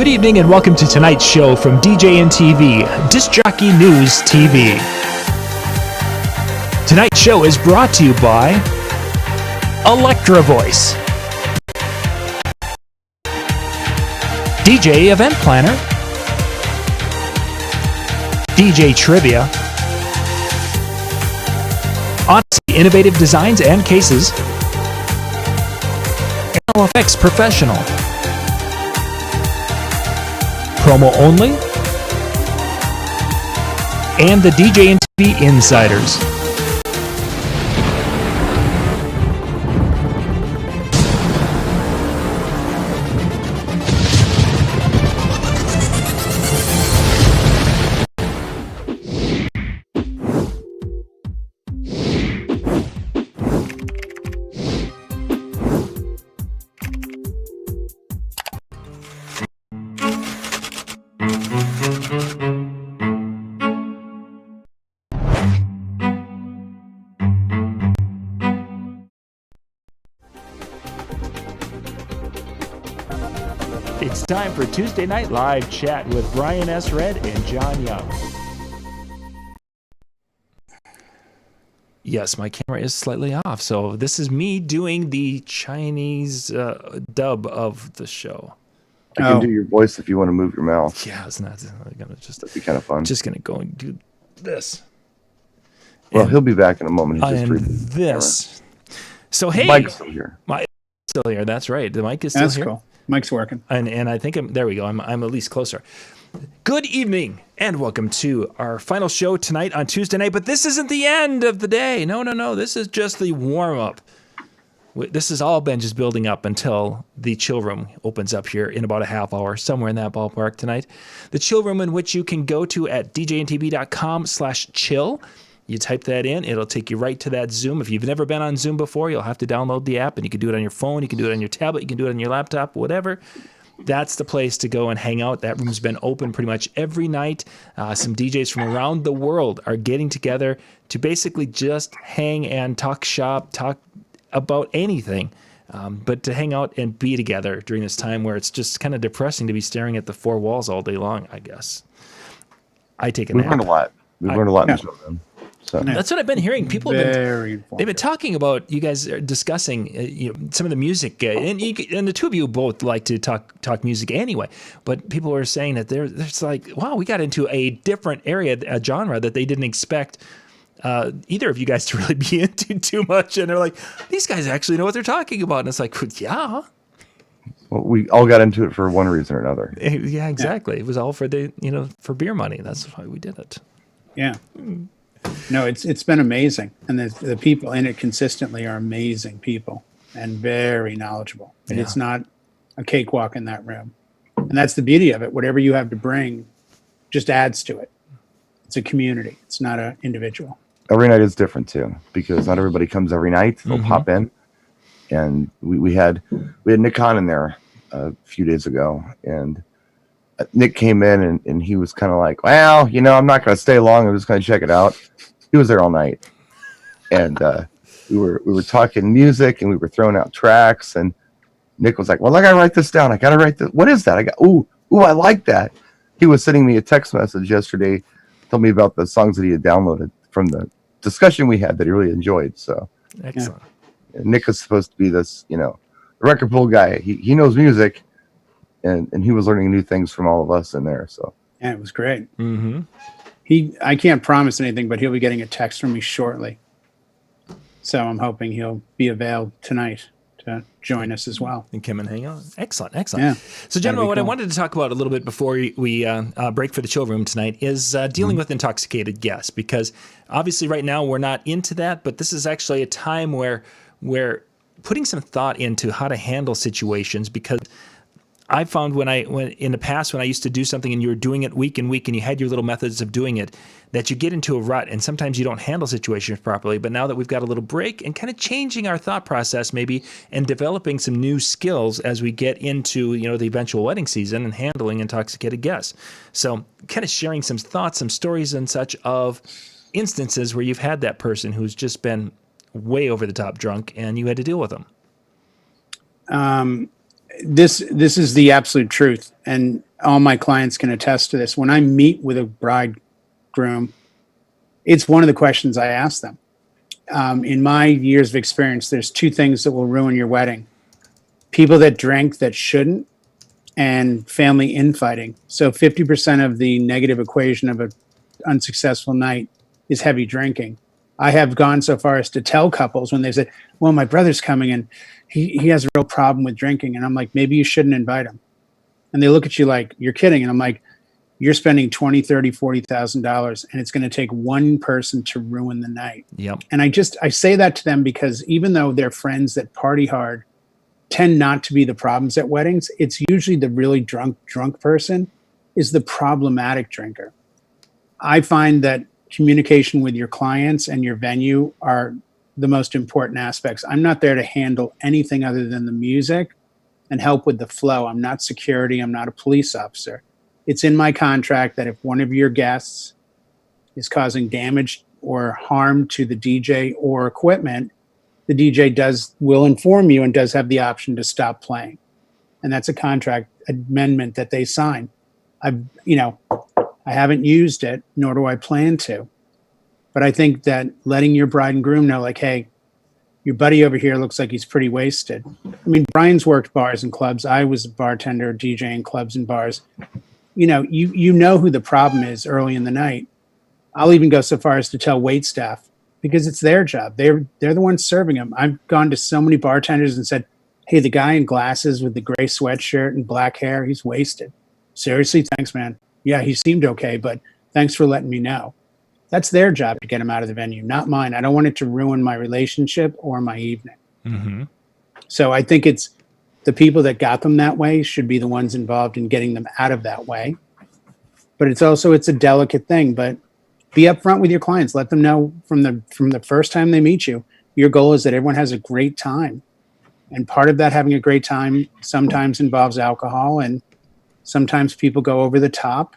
Good evening and welcome to tonight's show from DJNTV, Disc Jockey News TV. Tonight's show is brought to you by Electra Voice, DJ Event Planner, DJ Trivia, Odyssey Innovative Designs and Cases, LFX Professional, Promo Only, and the DJNTV Insiders. It's time for Tuesday Night Live Chat with Brian S. Red and John Young. Yes, my camera is slightly off, so this is me doing the Chinese dub of the show. I can do your voice if you want to move your mouth. Yeah, it's not gonna That'd be kind of fun. Just gonna go and do this. Well, he'll be back in a moment. He's And this. So hey, Mike's still here. Mike's still here. That's right. The mic is still here. That's cool. Mike's working. And I think there we go. I'm at least closer. Good evening and welcome to our final show tonight on Tuesday night. But this isn't the end of the day. No. This is just the warm up. This has all been just building up until the chill room opens up here in about a half hour, somewhere in that ballpark tonight. The chill room in which you can go to at djntv.com/chill. You type that in, it'll take you right to that Zoom. If you've never been on Zoom before, you'll have to download the app, and you can do it on your phone, you can do it on your tablet, you can do it on your laptop, whatever. That's the place to go and hang out. That room's been open pretty much every night. Some DJs from around the world are getting together to basically just hang and talk shop, talk about anything, but to hang out and be together during this time where it's just kind of depressing to be staring at the four walls all day long, I guess. I take a nap. We've learned a lot. We've learned a lot in the show, man. So. That's what I've been hearing. People have been talking about, you guys are discussing some of the music, and the two of you both like to talk music anyway, but people are saying that there's like, wow, we got into a different area, a genre that they didn't expect either of you guys to really be into too much, and they're like, these guys actually know what they're talking about, and it's like, yeah. Well, we all got into it for one reason or another. Yeah, exactly. It was all for for beer money. That's why we did it. Yeah. No, it's been amazing, and the people in it consistently are amazing people and very knowledgeable. And it's not a cakewalk in that room, and that's the beauty of it. Whatever you have to bring, just adds to it. It's a community. It's not an individual. Every night is different too, because not everybody comes every night. They'll pop in, and we had Nick Hahn in there a few days ago, and Nick came in and he was kind of like, well, I'm not going to stay long. I'm just going to check it out. He was there all night, and we were talking music, and we were throwing out tracks, and Nick was like, well, I got to write this down. I got to write this. What is that? Ooh, I like that. He was sending me a text message yesterday, told me about the songs that he had downloaded from the discussion we had that he really enjoyed. So Excellent. Nick is supposed to be this, record pool guy. He knows music. And he was learning new things from all of us in there. So yeah, it was great. Mm-hmm. I can't promise anything, but he'll be getting a text from me shortly. So I'm hoping he'll be available tonight to join us as well. And come and hang out. Excellent. Yeah, so, gentlemen, what I wanted to talk about a little bit before we break for the chill room tonight is dealing with intoxicated guests, because obviously right now we're not into that, but this is actually a time where we're putting some thought into how to handle situations, because I found when in the past when I used to do something and you were doing it week and week and you had your little methods of doing it, that you get into a rut and sometimes you don't handle situations properly. But now that we've got a little break and kind of changing our thought process maybe and developing some new skills as we get into the eventual wedding season and handling intoxicated guests. So kind of sharing some thoughts, some stories and such of instances where you've had that person who's just been way over the top drunk and you had to deal with them. This is the absolute truth. And all my clients can attest to this. When I meet with a bridegroom, it's one of the questions I ask them. In my years of experience, there's two things that will ruin your wedding: people that drink that shouldn't, and family infighting. So 50% of the negative equation of an unsuccessful night is heavy drinking. I have gone so far as to tell couples when they said, well, my brother's coming and he has a real problem with drinking. And I'm like, maybe you shouldn't invite him. And they look at you like, you're kidding. And I'm like, you're spending $20,000, $30,000, $40,000, and it's going to take one person to ruin the night. Yep. And I say that to them because even though they're friends that party hard, tend not to be the problems at weddings. It's usually the really drunk person is the problematic drinker. I find that communication with your clients and your venue are the most important aspects. I'm not there to handle anything other than the music and help with the flow. I'm not security. I'm not a police officer. It's in my contract that if one of your guests is causing damage or harm to the DJ or equipment, the DJ will inform you and does have the option to stop playing. And that's a contract amendment that they sign. I haven't used it, nor do I plan to. But I think that letting your bride and groom know, like, hey, your buddy over here looks like he's pretty wasted. I mean, Brian's worked bars and clubs. I was a bartender, DJ in clubs and bars. You know who the problem is early in the night. I'll even go so far as to tell wait staff, because it's their job. They're the ones serving them. I've gone to so many bartenders and said, hey, the guy in glasses with the gray sweatshirt and black hair, he's wasted. Seriously, thanks, man. Yeah, he seemed okay, but thanks for letting me know. That's their job to get him out of the venue, not mine. I don't want it to ruin my relationship or my evening. Mm-hmm. So I think it's the people that got them that way should be the ones involved in getting them out of that way. But it's a delicate thing, but be upfront with your clients. Let them know from the first time they meet you, your goal is that everyone has a great time. And part of that having a great time sometimes involves alcohol, and sometimes people go over the top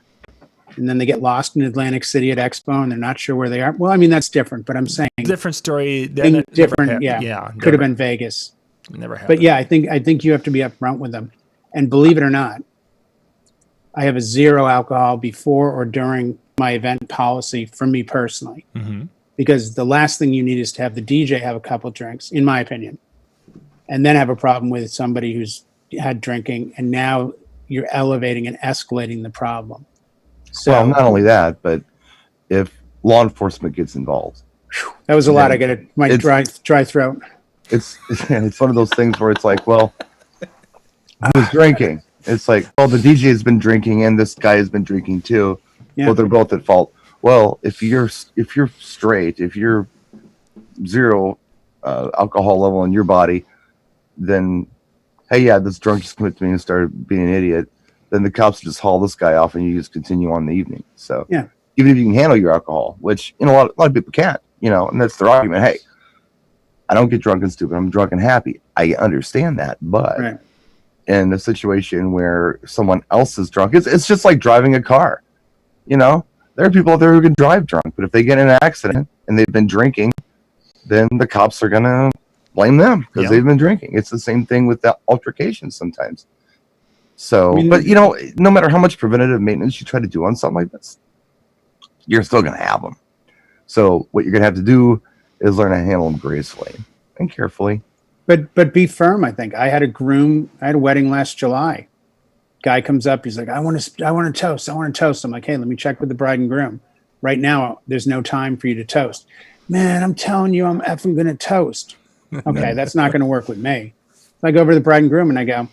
and then they get lost in Atlantic City at Expo and they're not sure where they are. Well, I mean, that's different, but I'm saying Different story. different. Could have been Vegas. Never happened. But yeah, I think you have to be upfront with them. And believe it or not, I have a zero alcohol before or during my event policy for me personally, because the last thing you need is to have the DJ have a couple drinks, in my opinion, and then have a problem with somebody who's had drinking, and now you're elevating and escalating the problem. So, well, not only that, but if law enforcement gets involved, that was a lot. I got my dry throat. It's one of those things where it's like, well, who's drinking? It's like, well, the DJ has been drinking and this guy has been drinking too. Yeah. Well, they're both at fault. Well, if you're straight, if you're zero alcohol level in your body, then hey, yeah, this drunk just came up to me and started being an idiot. Then the cops just haul this guy off and you just continue on the evening. So yeah, even if you can handle your alcohol, which a lot of people can't, and that's their argument. Hey, I don't get drunk and stupid. I'm drunk and happy. I understand that, but right. In a situation where someone else is drunk, it's just like driving a car. There are people out there who can drive drunk, but if they get in an accident and they've been drinking, then the cops are gonna blame them because they've been drinking. It's the same thing with the altercations sometimes. So, but no matter how much preventative maintenance you try to do on something like this, you're still gonna have them. So what you're gonna have to do is learn to handle them gracefully and carefully. But be firm. I think I had a wedding last July. Guy comes up, he's like, I want to toast. I'm like, hey, let me check with the bride and groom. Right now, there's no time for you to toast. Man, I'm telling you, I'm effing going to toast. Okay, that's not going to work with me. So I go over to the bride and groom and I go,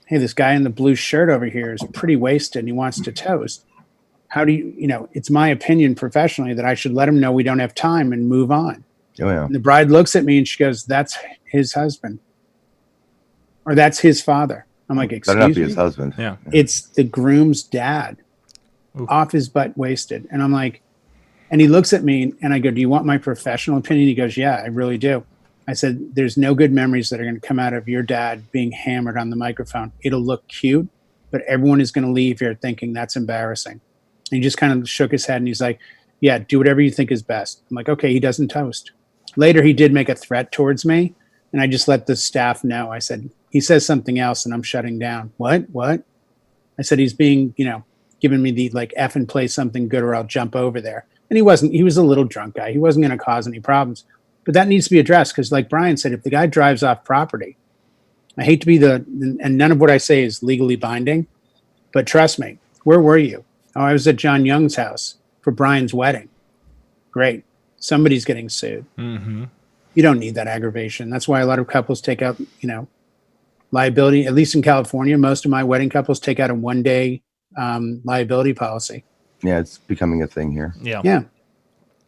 hey, this guy in the blue shirt over here is pretty wasted and he wants to toast. How do you, it's my opinion professionally that I should let him know we don't have time and move on. Oh, yeah. And the bride looks at me and she goes, that's his husband. Or that's his father. I'm like, excuse me? That'd not be his husband. Yeah. It's the groom's dad. Oof. Off his butt wasted. And I'm like, and he looks at me and I go, do you want my professional opinion? He goes, yeah, I really do. I said, there's no good memories that are going to come out of your dad being hammered on the microphone. It'll look cute, but everyone is going to leave here thinking that's embarrassing. And he just kind of shook his head and he's like, yeah, do whatever you think is best. I'm like, okay, he doesn't toast. Later, he did make a threat towards me, and I just let the staff know. I said, he says something else, and I'm shutting down. What? I said, he's being, giving me the like F and play something good or I'll jump over there. And he wasn't. He was a little drunk guy. He wasn't going to cause any problems. But that needs to be addressed because, like Brian said, if the guy drives off property, I hate to be and none of what I say is legally binding, but trust me, where were you? Oh, I was at John Young's house for Brian's wedding. Great. Somebody's getting sued. Mm-hmm. You don't need that aggravation. That's why a lot of couples take out, liability. At least in California, most of my wedding couples take out a 1-day liability policy. Yeah, it's becoming a thing here. Yeah. Yeah.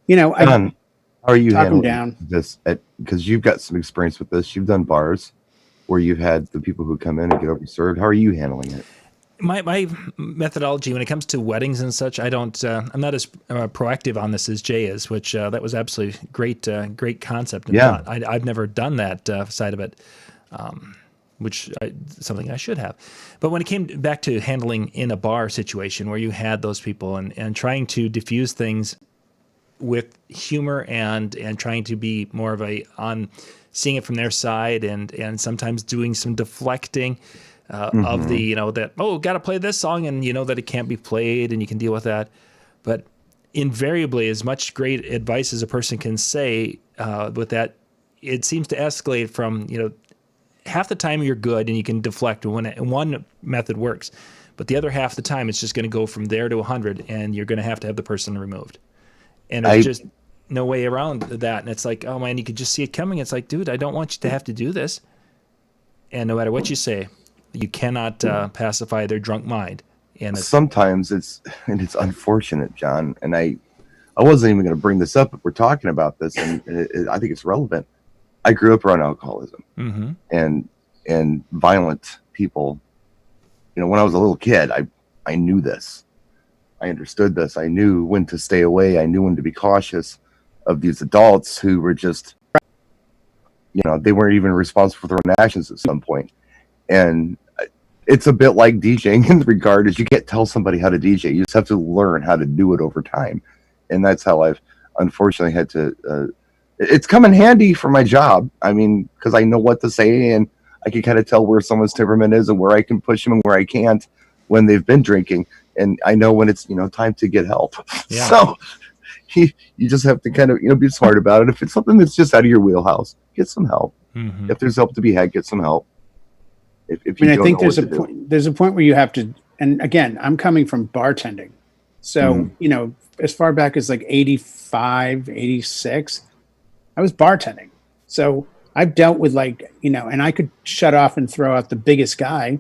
John, how are you talk 'em handling down. this? Because you've got some experience with this. You've done bars where you've had the people who come in and get overserved. How are you handling it? My methodology when it comes to weddings and such, I'm not as proactive on this as Jay is, which that was absolutely great concept. And Yeah. thought. I've never done that side of it, something I should have. But when it came back to handling in a bar situation where you had those people and trying to diffuse things with humor and trying to be more of seeing it from their side and sometimes doing some deflecting. Of the, got to play this song and that it can't be played and you can deal with that. But invariably, as much great advice as a person can say with that, it seems to escalate from, half the time you're good and you can deflect when one method works. But the other half the time, it's just going to go from there to 100 and you're going to have the person removed. And there's just no way around that. And it's like, oh man, you could just see it coming. It's like, dude, I don't want you to have to do this. And no matter what you say, you cannot pacify their drunk mind. And Sometimes it's unfortunate, John. And I wasn't even going to bring this up, but we're talking about this, and I think it's relevant. I grew up around alcoholism and violent people. When I was a little kid, I knew this. I understood this. I knew when to stay away. I knew when to be cautious of these adults who were just, they weren't even responsible for their own actions at some point. And it's a bit like DJing in the regard as you can't tell somebody how to DJ. You just have to learn how to do it over time. And that's how I've unfortunately had to, it's come in handy for my job. I mean, because I know what to say and I can kind of tell where someone's temperament is and where I can push them and where I can't when they've been drinking. And I know when it's, time to get help. Yeah. So you just have to kind of, be smart about it. If it's something that's just out of your wheelhouse, get some help. Mm-hmm. If there's help to be had, get some help. If I think there's a point where you have to, and again, I'm coming from bartending. So, as far back as like 85, 86, I was bartending. So I've dealt with and I could shut off and throw out the biggest guy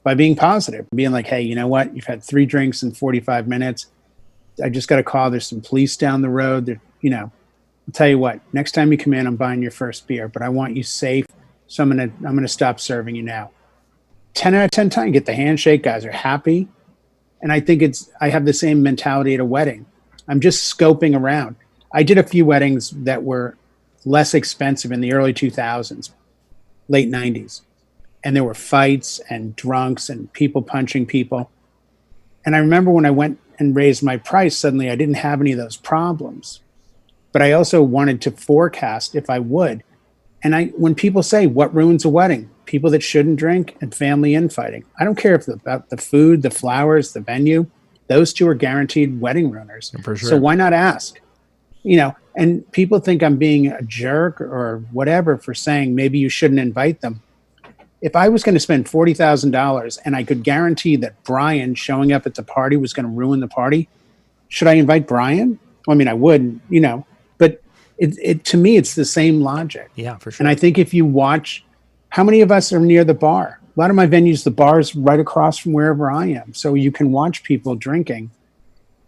by being positive, being like, hey, you know what? You've had 3 drinks in 45 minutes. I just got a call. There's some police down the road. I'll tell you what, next time you come in, I'm buying your first beer, but I want you safe. So I'm gonna stop serving you now. 10 out of 10 times, get the handshake. Guys are happy, and I think I have the same mentality at a wedding. I'm just scoping around. I did a few weddings that were less expensive in the early 2000s, late 90s, and there were fights and drunks and people punching people. And I remember when I went and raised my price, suddenly I didn't have any of those problems. But I also wanted to forecast if I would. And when people say what ruins a wedding, people that shouldn't drink and family infighting. I don't care about the food, the flowers, the venue. Those 2 are guaranteed wedding ruiners. For sure. So why not ask? And people think I'm being a jerk or whatever for saying maybe you shouldn't invite them. If I was going to spend $40,000 and I could guarantee that Brian showing up at the party was going to ruin the party, should I invite Brian? Well, I mean, I would, but to me, it's the same logic. Yeah, for sure. And I think if you watch, how many of us are near the bar? A lot of my venues, the bar's right across from wherever I am. So you can watch people drinking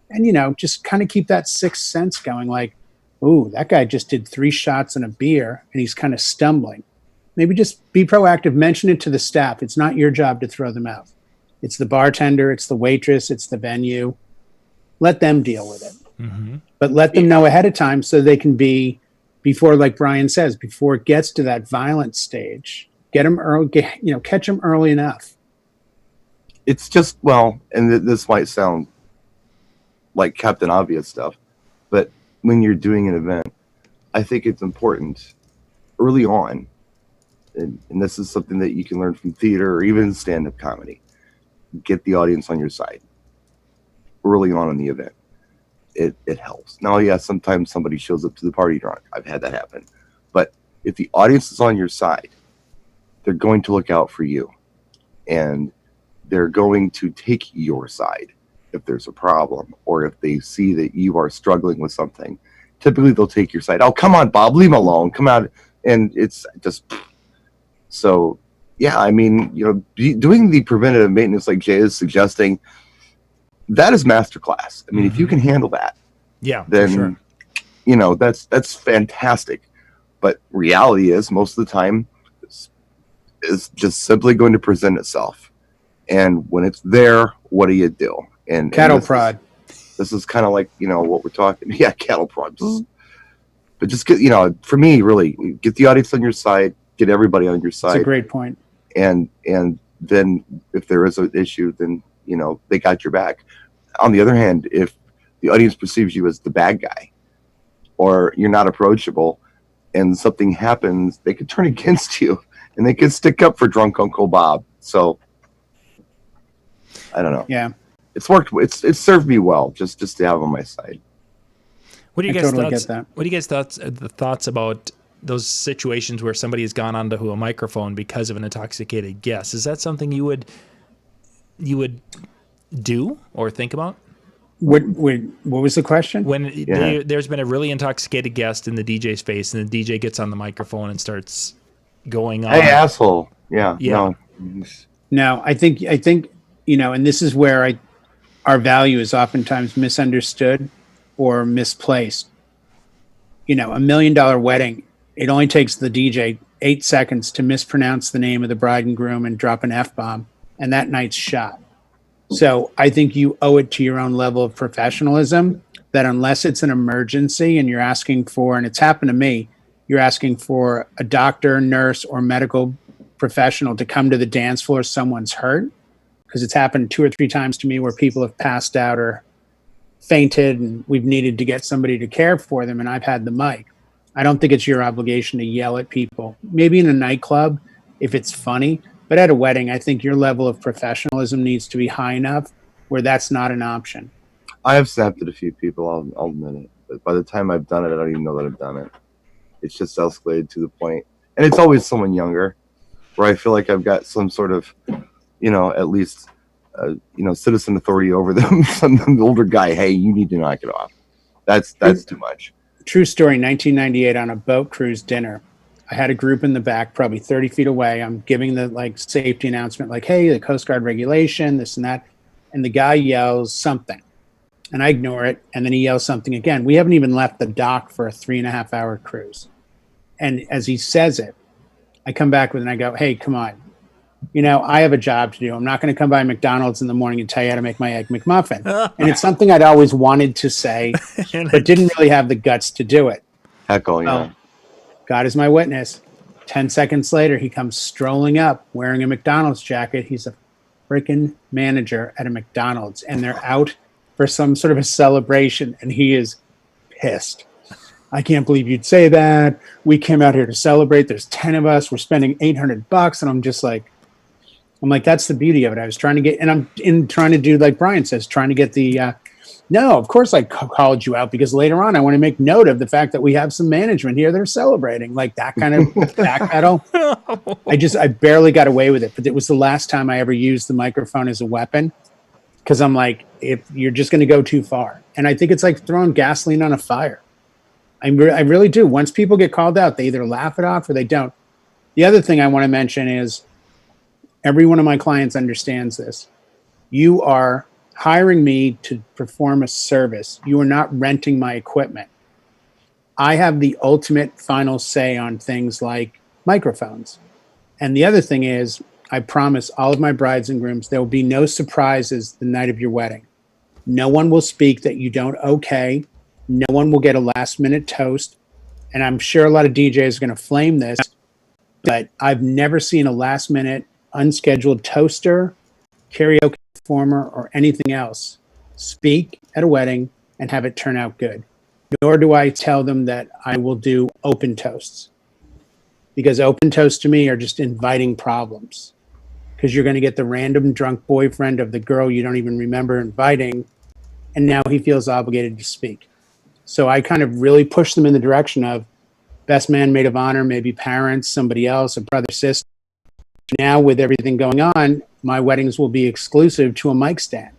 and, just kind of keep that sixth sense going. Like, ooh, that guy just did 3 shots and a beer and he's kind of stumbling. Maybe just be proactive. Mention it to the staff. It's not your job to throw them out. It's the bartender. It's the waitress. It's the venue. Let them deal with it. Mm-hmm. But let them know ahead of time so they can be, before, like Brian says, before it gets to that violent stage, get them early, catch them early enough. It's just, and this might sound like Captain Obvious stuff, but when you're doing an event, I think it's important early on, and this is something that you can learn from theater or even stand-up comedy. get the audience on your side early on in the event. It helps. Now, yeah, sometimes somebody shows up to the party drunk. I've had that happen. But if the audience is on your side, they're going to look out for you. And they're going to take your side if there's a problem, or if they see that you are struggling with something. Typically, they'll take your side. Oh, come on, Bob, leave him alone. Come out. And it's just... So, yeah, I mean, doing the preventative maintenance like Jay is suggesting, that is masterclass. I mean, if you can handle that, then that's fantastic. But reality is, most of the time, is just simply going to present itself. And when it's there, what do you do? And cattle prod. This is kind of like what we're talking. Yeah, cattle prod. But just get for me, really get the audience on your side, get everybody on your side. That's a great point. And then if there is an issue, then they got your back. On the other hand, if the audience perceives you as the bad guy, or you're not approachable, and something happens, they could turn against you, and they could stick up for drunk Uncle Bob. So I don't know. Yeah, it's worked. It's served me well just to have on my side. What do you guys totally thoughts? Get that. What do you guys thoughts about those situations where somebody has gone onto a microphone because of an intoxicated guest? Is that something you would do or think about? What was the question? When there's been a really intoxicated guest in the DJ's face, and the DJ gets on the microphone and starts going on. Hey, asshole! Yeah. No, I think and this is where our value is oftentimes misunderstood or misplaced. $1 million wedding, it only takes the DJ 8 seconds to mispronounce the name of the bride and groom and drop an F-bomb, and that night's shot. So I think you owe it to your own level of professionalism that unless it's an emergency and you're asking for, and it's happened to me, you're asking for a doctor, nurse, or medical professional to come to the dance floor, someone's hurt, because it's happened 2 or 3 times to me where people have passed out or fainted and we've needed to get somebody to care for them, and I've had the mic. I don't think it's your obligation to yell at people. Maybe in a nightclub if it's funny, but at a wedding, I think your level of professionalism needs to be high enough where that's not an option. I have snapped at a few people, I'll admit it. But by the time I've done it, I don't even know that I've done it. It's just escalated to the point. And it's always someone younger where I feel like I've got some sort of, at least, citizen authority over them. Some older guy, hey, you need to knock it off. That's too much. True story, 1998 on a boat cruise dinner. I had a group in the back, probably 30 feet away. I'm giving the safety announcement, hey, the Coast Guard regulation, this and that. And the guy yells something and I ignore it. And then he yells something again. We haven't even left the dock for a 3.5-hour cruise. And as he says it, I come back with, and I go, hey, come on. I have a job to do. I'm not going to come by McDonald's in the morning and tell you how to make my Egg McMuffin. And it's something I'd always wanted to say, but didn't really have the guts to do it. Heckle, yeah. God is my witness. 10 seconds later, he comes strolling up wearing a McDonald's jacket. He's a freaking manager at a McDonald's, and they're out for some sort of a celebration, and he is pissed. I can't believe you'd say that. We came out here to celebrate. There's 10 of us. We're spending $800, and I'm just like, that's the beauty of it. I was trying to get, and I'm trying to do like Brian says, trying to get the no, of course I called you out because later on I want to make note of the fact that we have some management here that are celebrating, like that kind of backpedal. I barely got away with it, but it was the last time I ever used the microphone as a weapon, because I'm like, if you're just going to go too far. And I think it's like throwing gasoline on a fire. I really do. Once people get called out, they either laugh it off or they don't. The other thing I want to mention is every one of my clients understands this. You are hiring me to perform a service. You are not renting my equipment. I have the ultimate final say on things like microphones. And the other thing is, I promise all of my brides and grooms, there will be no surprises the night of your wedding. No one will speak that you don't okay. No one will get a last minute toast. And I'm sure a lot of DJs are going to flame this, but I've never seen a last minute unscheduled toaster, karaoke performer, or anything else speak at a wedding and have it turn out good. Nor do I tell them that I will do open toasts, because open toasts to me are just inviting problems. because you're going to get the random drunk boyfriend of the girl you don't even remember inviting, and now he feels obligated to speak. So I kind of really push them in the direction of best man, maid of honor, maybe parents, somebody else, a brother, sister. Now with everything going on, my weddings will be exclusive to a mic stand.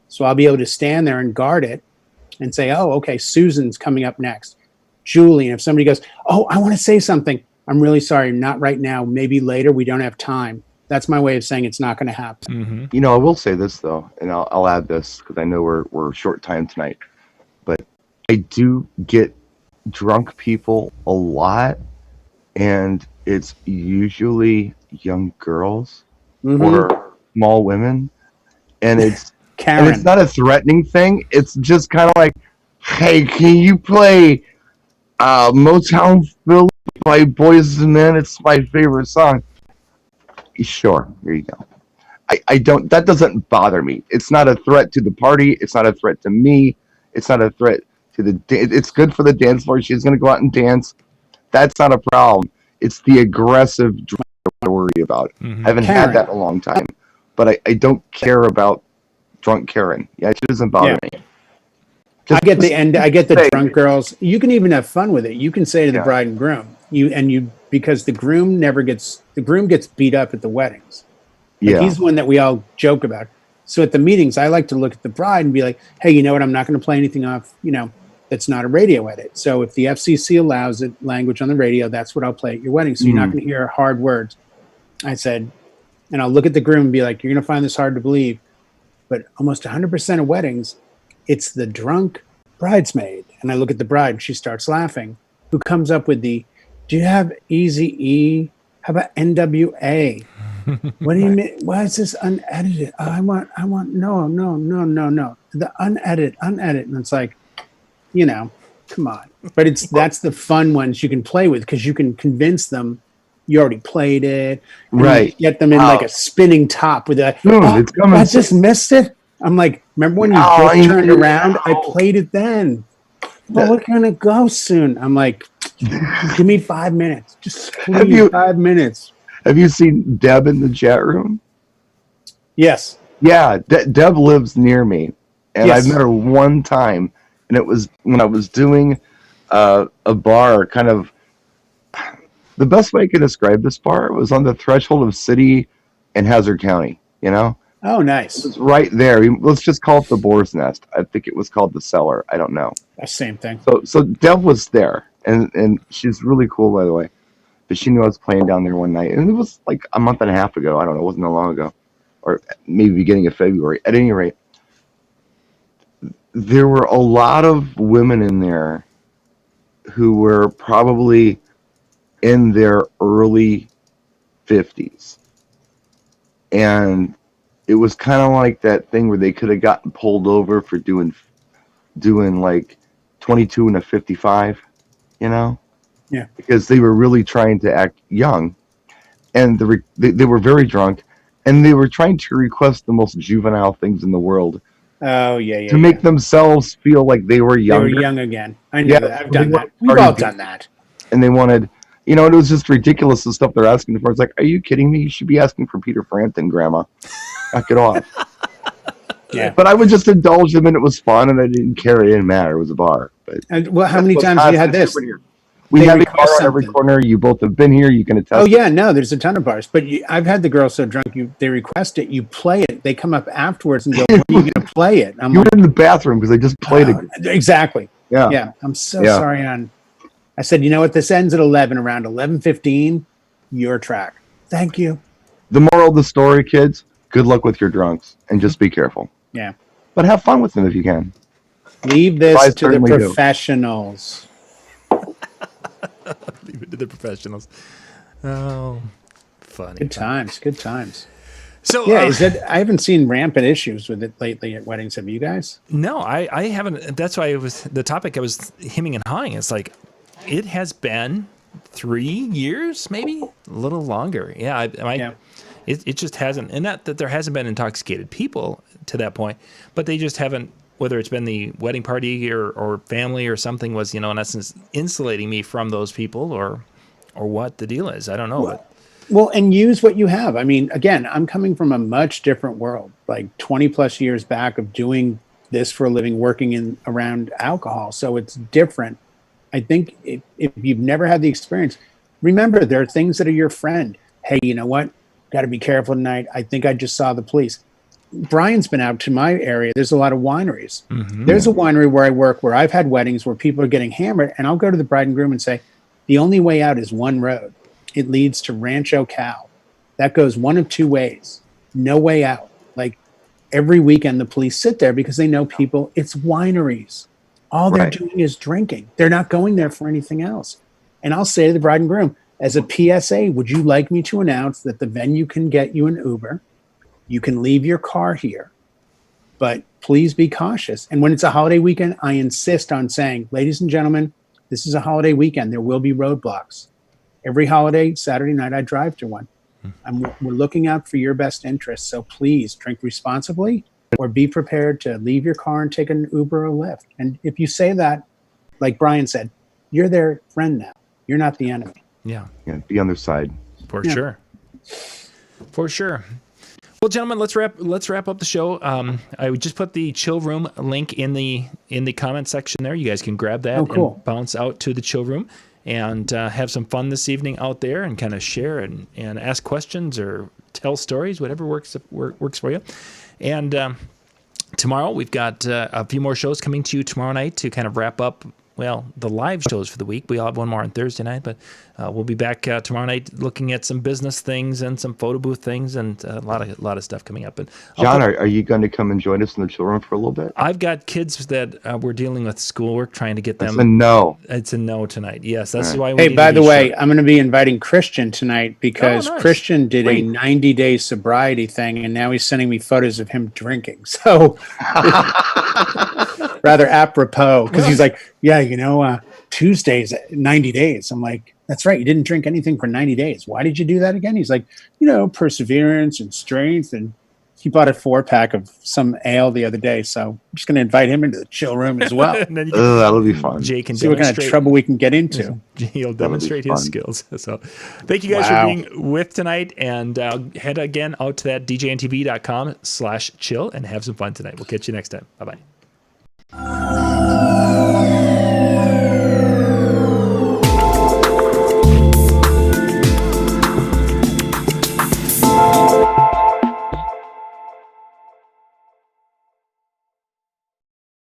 So I'll be able to stand there and guard it and say, oh, okay, Susan's coming up next. Julie, and if somebody goes, oh, I want to say something, I'm really sorry, not right now, maybe later, we don't have time. That's my way of saying it's not going to happen. Mm-hmm. You know, I will say this though, and I'll add this because I know we're short time tonight, but I do get drunk people a lot, and it's usually young girls or small women, and it's Karen. and it's not a threatening thing. It's just kind of like, hey, can you play Motown Philly by Boys and Men? It's my favorite song. Sure, here you go. I don't. That doesn't bother me. It's not a threat to the party. It's not a threat to me. It's not a threat to the. It's good for the dance floor. She's gonna go out and dance. That's not a problem. It's the aggressive drunk I worry about. Mm-hmm. I haven't had that in a long time, but I don't care about drunk Karen. Yeah, it doesn't bother me. I get the drunk girls. You can even have fun with it. You can say to the bride and groom, because the groom gets beat up at the weddings. Like he's the one that we all joke about. So at the meetings, I like to look at the bride and be like, hey, you know what? I'm not going to play anything off, that's not a radio edit. So if the FCC allows it, language on the radio, that's what I'll play at your wedding. So you're not going to hear hard words. I said, and I'll look at the groom and be like, you're going to find this hard to believe, but almost 100% of weddings, it's the drunk bridesmaid. And I look at the bride and she starts laughing, who comes up with do you have Eazy-E? How about NWA? What do you mean? Why is this unedited? Oh, I want, no. The unedited. And it's like, come on. But that's the fun ones you can play with because you can convince them you already played it. Right. Get them in like a spinning top with a, it's coming. I just missed it. I'm like, remember when you just turned around? I played it then. Well, we're going to go soon. I'm like, give me 5 minutes. Just please, 5 minutes. Have you seen Deb in the chat room? Yes. Yeah, Deb lives near me, and I've met her one time, and it was when I was doing a bar. Kind of the best way I can describe this bar was on the threshold of City and Hazard County. Oh, nice. It's right there. Let's just call it the Boar's Nest. I think it was called the Cellar. I don't know. Same thing. So Deb was there, and she's really cool, by the way. But she knew I was playing down there one night, and it was like a month and a half ago. I don't know. It wasn't that long ago, or maybe beginning of February. At any rate, there were a lot of women in there who were probably in their early 50s, and it was kind of like that thing where they could have gotten pulled over for doing like 22 and a 55, Yeah, because they were really trying to act young, and they were very drunk, and they were trying to request the most juvenile things in the world. Oh yeah. To make themselves feel like they were younger. They were young again. I know that. I've done that. We've all done that. And they wanted, and it was just ridiculous the stuff they're asking for. It's like, are you kidding me? You should be asking for Peter Frampton, Grandma. Knock it off. Yeah. But I would just indulge them, and it was fun, and I didn't care. It didn't matter. It was a bar. But how many times have you had this? We have a bar on every corner. You both have been here. You can attest. Oh yeah, no, there's a ton of bars. But I've had the girls so drunk, they request it, you play it. They come up afterwards and go, "When are you going to play it?" You were in the bathroom because they just played it. Exactly. Yeah. Yeah. I'm so sorry. I said, you know what? This ends at 11. Around 11:15, your track. Thank you. The moral of the story, kids: good luck with your drunks, and just be careful. Yeah. But have fun with them if you can. Leave this to the professionals. Leave it to the professionals. Oh, funny. Good times. So yeah, I haven't seen rampant issues with it lately at weddings. Have you guys? No, I haven't. That's why it was the topic I was hemming and hawing. It's like, it has been 3 years, maybe a little longer. Yeah. It just hasn't, and not that there hasn't been intoxicated people to that point, but they just haven't, whether it's been the wedding party or family or something was, in essence, insulating me from those people or what the deal is. I don't know. Well, and use what you have. I mean, again, I'm coming from a much different world, like 20 plus years back of doing this for a living, working in around alcohol. So it's different. I think if you've never had the experience, remember there are things that are your friend. Hey, you know what? Got to be careful tonight. I think I just saw the police. Brian's been out to my area. There's a lot of wineries. There's a winery where I work where I've had weddings where people are getting hammered, and I'll go to the bride and groom and say, the only way out is one road. It leads to Rancho Cal. That goes one of two ways. No way out. Like every weekend, the police sit there because they know people. It's wineries. All they're doing is drinking. They're not going there for anything else. And I'll say to the bride and groom, as a PSA, would you like me to announce that the venue can get you an Uber? You can leave your car here, but please be cautious. And when it's a holiday weekend, I insist on saying, ladies and gentlemen, this is a holiday weekend. There will be roadblocks. Every holiday, Saturday night, I drive to one. We're looking out for your best interests. So please drink responsibly or be prepared to leave your car and take an Uber or Lyft. And if you say that, like Brian said, you're their friend now. You're not the enemy. Yeah. Be on their side. For sure. For sure. Well, gentlemen, let's wrap up the show. I would just put the chill room link in the comment section there. You guys can grab that and bounce out to the chill room and have some fun this evening out there and kind of share and ask questions or tell stories, whatever works for you. And tomorrow we've got a few more shows coming to you tomorrow night to kind of wrap up. Well, the live shows for the week. We'll have one more on Thursday night, but we'll be back tomorrow night looking at some business things and some photo booth things and a lot of stuff coming up. And John, are you going to come and join us in the chill room for a little bit? I've got kids that we're dealing with schoolwork, trying to get them. It's a no. It's a no tonight. Yes, that's why. Hey, by the way, I'm going to be inviting Christian tonight because Christian did a 90-day sobriety thing, and now he's sending me photos of him drinking. So rather apropos, because he's like, yeah, Tuesday's 90 days. I'm like, that's right. You didn't drink anything for 90 days. Why did you do that again? He's like, perseverance and strength. And he bought a 4-pack of some ale the other day. So I'm just going to invite him into the chill room as well. That'll be fun. Jay can see what kind of trouble we can get into. He'll demonstrate his skills. So thank you guys for being with tonight. And head again out to that DJNTV.com/chill and have some fun tonight. We'll catch you next time. Bye-bye.